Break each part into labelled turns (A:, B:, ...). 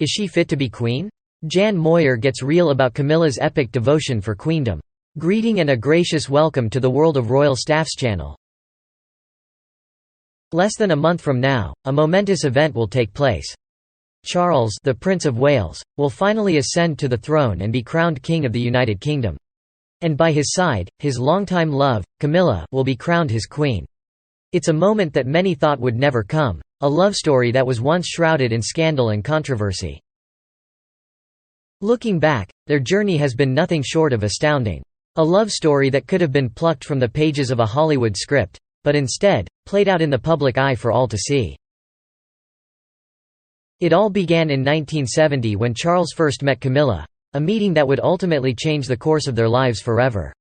A: Is she fit to be queen? Jan MOIR gets real about Camilla's epic devotion for queendom. Greeting and a gracious welcome to the World of Royal Staffs channel. Less than a month from now, a momentous event will take place. Charles, the Prince of Wales, will finally ascend to the throne and be crowned King of the United Kingdom. And by his side, his longtime love, Camilla, will be crowned his queen. It's a moment that many thought would never come, a love story that was once shrouded in scandal and controversy. Looking back, their journey has been nothing short of astounding. A love story that could have been plucked from the pages of a Hollywood script, but instead, played out in the public eye for all to see. It all began in 1970 when Charles first met Camilla, a meeting that would ultimately change the course of their lives forever.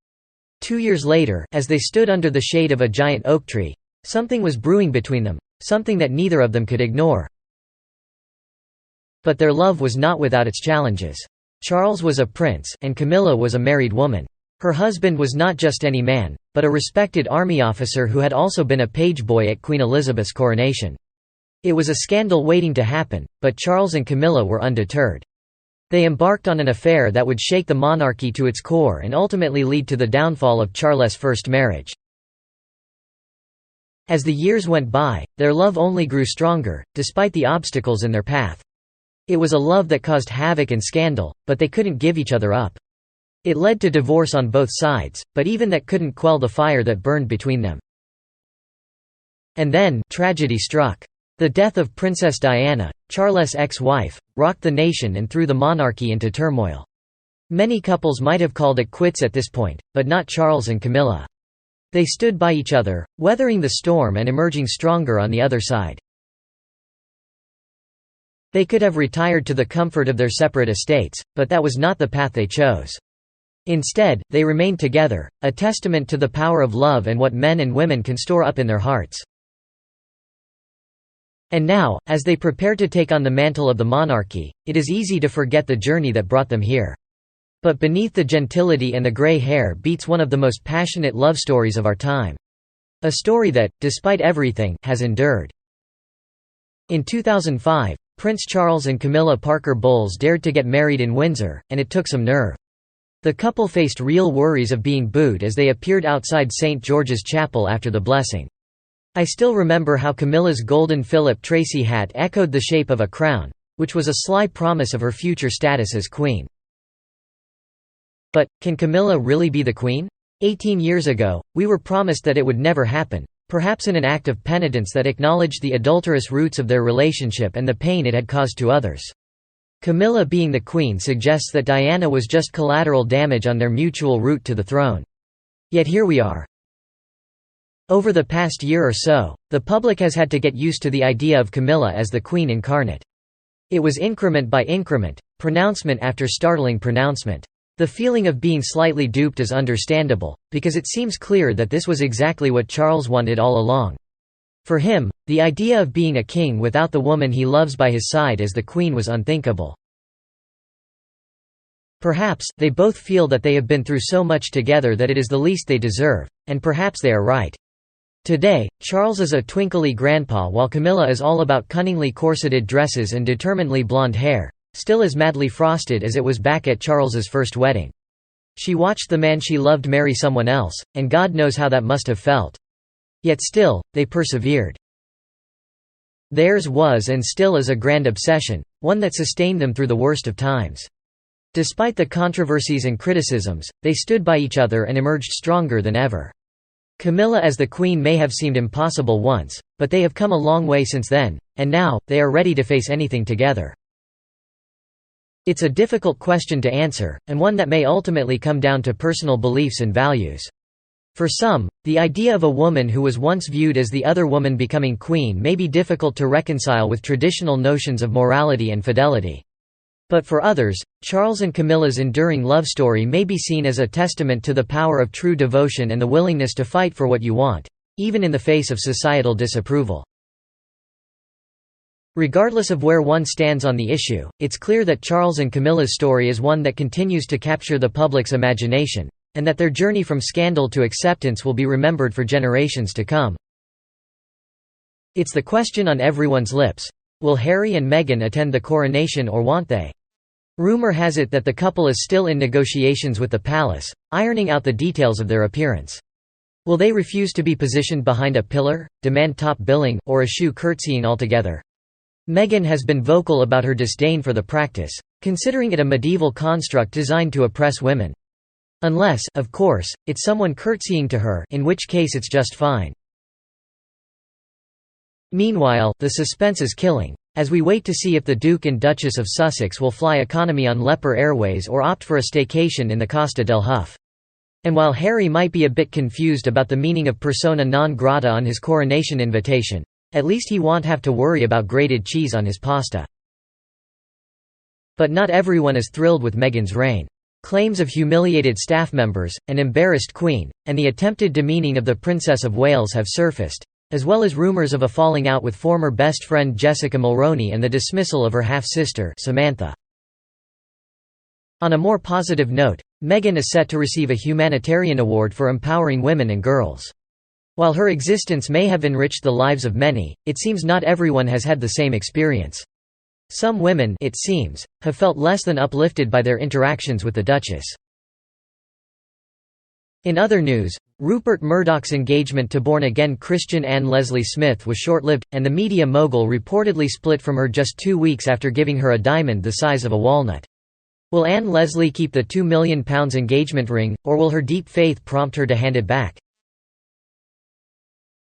A: 2 years later, as they stood under the shade of a giant oak tree, something was brewing between them, something that neither of them could ignore. But their love was not without its challenges. Charles was a prince, and Camilla was a married woman. Her husband was not just any man, but a respected army officer who had also been a page boy at Queen Elizabeth's coronation. It was a scandal waiting to happen, but Charles and Camilla were undeterred. They embarked on an affair that would shake the monarchy to its core and ultimately lead to the downfall of Charles' first marriage. As the years went by, their love only grew stronger, despite the obstacles in their path. It was a love that caused havoc and scandal, but they couldn't give each other up. It led to divorce on both sides, but even that couldn't quell the fire that burned between them. And then, tragedy struck. The death of Princess Diana, Charles' ex-wife, rocked the nation and threw the monarchy into turmoil. Many couples might have called it quits at this point, but not Charles and Camilla. They stood by each other, weathering the storm and emerging stronger on the other side. They could have retired to the comfort of their separate estates, but that was not the path they chose. Instead, they remained together, a testament to the power of love and what men and women can store up in their hearts. And now, as they prepare to take on the mantle of the monarchy, it is easy to forget the journey that brought them here. But beneath the gentility and the grey hair beats one of the most passionate love stories of our time. A story that, despite everything, has endured. In 2005, Prince Charles and Camilla Parker Bowles dared to get married in Windsor, and it took some nerve. The couple faced real worries of being booed as they appeared outside St. George's Chapel after the blessing. I still remember how Camilla's golden Philip Tracy hat echoed the shape of a crown, which was a sly promise of her future status as queen. But, can Camilla really be the queen? 18 years ago, we were promised that it would never happen, perhaps in an act of penitence that acknowledged the adulterous roots of their relationship and the pain it had caused to others. Camilla being the queen suggests that Diana was just collateral damage on their mutual route to the throne. Yet here we are. Over the past year or so, the public has had to get used to the idea of Camilla as the queen incarnate. It was increment by increment, pronouncement after startling pronouncement. The feeling of being slightly duped is understandable, because it seems clear that this was exactly what Charles wanted all along. For him, the idea of being a king without the woman he loves by his side as the queen was unthinkable. Perhaps, they both feel that they have been through so much together that it is the least they deserve, and perhaps they are right. Today, Charles is a twinkly grandpa while Camilla is all about cunningly corseted dresses and determinedly blonde hair, still as madly frosted as it was back at Charles's first wedding. She watched the man she loved marry someone else, and God knows how that must have felt. Yet still, they persevered. Theirs was and still is a grand obsession, one that sustained them through the worst of times. Despite the controversies and criticisms, they stood by each other and emerged stronger than ever. Camilla as the queen may have seemed impossible once, but they have come a long way since then, and now, they are ready to face anything together. It's a difficult question to answer, and one that may ultimately come down to personal beliefs and values. For some, the idea of a woman who was once viewed as the other woman becoming queen may be difficult to reconcile with traditional notions of morality and fidelity. But for others, Charles and Camilla's enduring love story may be seen as a testament to the power of true devotion and the willingness to fight for what you want, even in the face of societal disapproval. Regardless of where one stands on the issue, it's clear that Charles and Camilla's story is one that continues to capture the public's imagination, and that their journey from scandal to acceptance will be remembered for generations to come. It's the question on everyone's lips: Will Harry and Meghan attend the coronation or won't they? Rumor has it that the couple is still in negotiations with the palace, ironing out the details of their appearance. Will they refuse to be positioned behind a pillar, demand top billing, or eschew curtsying altogether? Meghan has been vocal about her disdain for the practice, considering it a medieval construct designed to oppress women. Unless, of course, it's someone curtsying to her, in which case it's just fine. Meanwhile, the suspense is killing, as we wait to see if the Duke and Duchess of Sussex will fly economy on Leper Airways or opt for a staycation in the Costa del Huff. And while Harry might be a bit confused about the meaning of persona non grata on his coronation invitation, at least he won't have to worry about grated cheese on his pasta. But not everyone is thrilled with Meghan's reign. Claims of humiliated staff members, an embarrassed Queen, and the attempted demeaning of the Princess of Wales have surfaced, as well as rumours of a falling out with former best friend Jessica Mulroney and the dismissal of her half-sister Samantha. On a more positive note, Meghan is set to receive a humanitarian award for empowering women and girls. While her existence may have enriched the lives of many, it seems not everyone has had the same experience. Some women, it seems, have felt less than uplifted by their interactions with the Duchess. In other news, Rupert Murdoch's engagement to born-again Christian Anne Leslie Smith was short-lived, and the media mogul reportedly split from her just 2 weeks after giving her a diamond the size of a walnut. Will Anne Leslie keep the £2 million engagement ring, or will her deep faith prompt her to hand it back?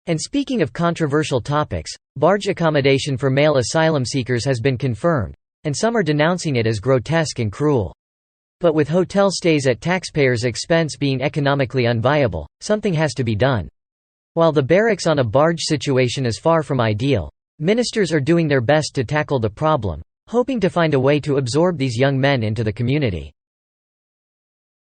A: And speaking of controversial topics, barge accommodation for male asylum seekers has been confirmed, and some are denouncing it as grotesque and cruel. But with hotel stays at taxpayers' expense being economically unviable, something has to be done. While the barracks on a barge situation is far from ideal, ministers are doing their best to tackle the problem, hoping to find a way to absorb these young men into the community.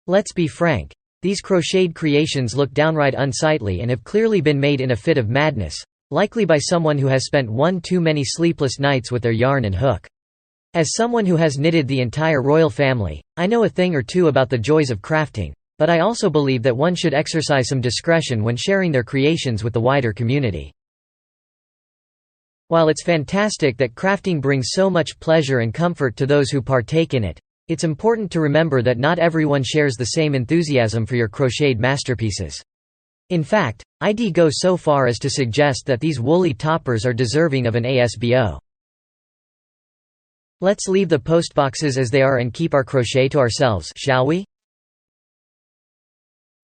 A: Let's be frank. These crocheted creations look downright unsightly and have clearly been made in a fit of madness, likely by someone who has spent one too many sleepless nights with their yarn and hook. As someone who has knitted the entire royal family, I know a thing or two about the joys of crafting, but I also believe that one should exercise some discretion when sharing their creations with the wider community. While it's fantastic that crafting brings so much pleasure and comfort to those who partake in it, it's important to remember that not everyone shares the same enthusiasm for your crocheted masterpieces. In fact, I'd go so far as to suggest that these woolly toppers are deserving of an ASBO. Let's leave the postboxes as they are and keep our crochet to ourselves, shall we?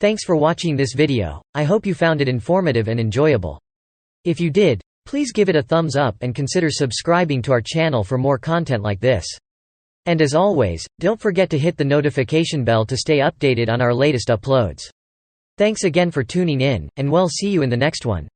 A: Thanks for watching this video. I hope you found it informative and enjoyable. If you did, please give it a thumbs up and consider subscribing to our channel for more content like this. And as always, don't forget to hit the notification bell to stay updated on our latest uploads. Thanks again for tuning in, and we'll see you in the next one.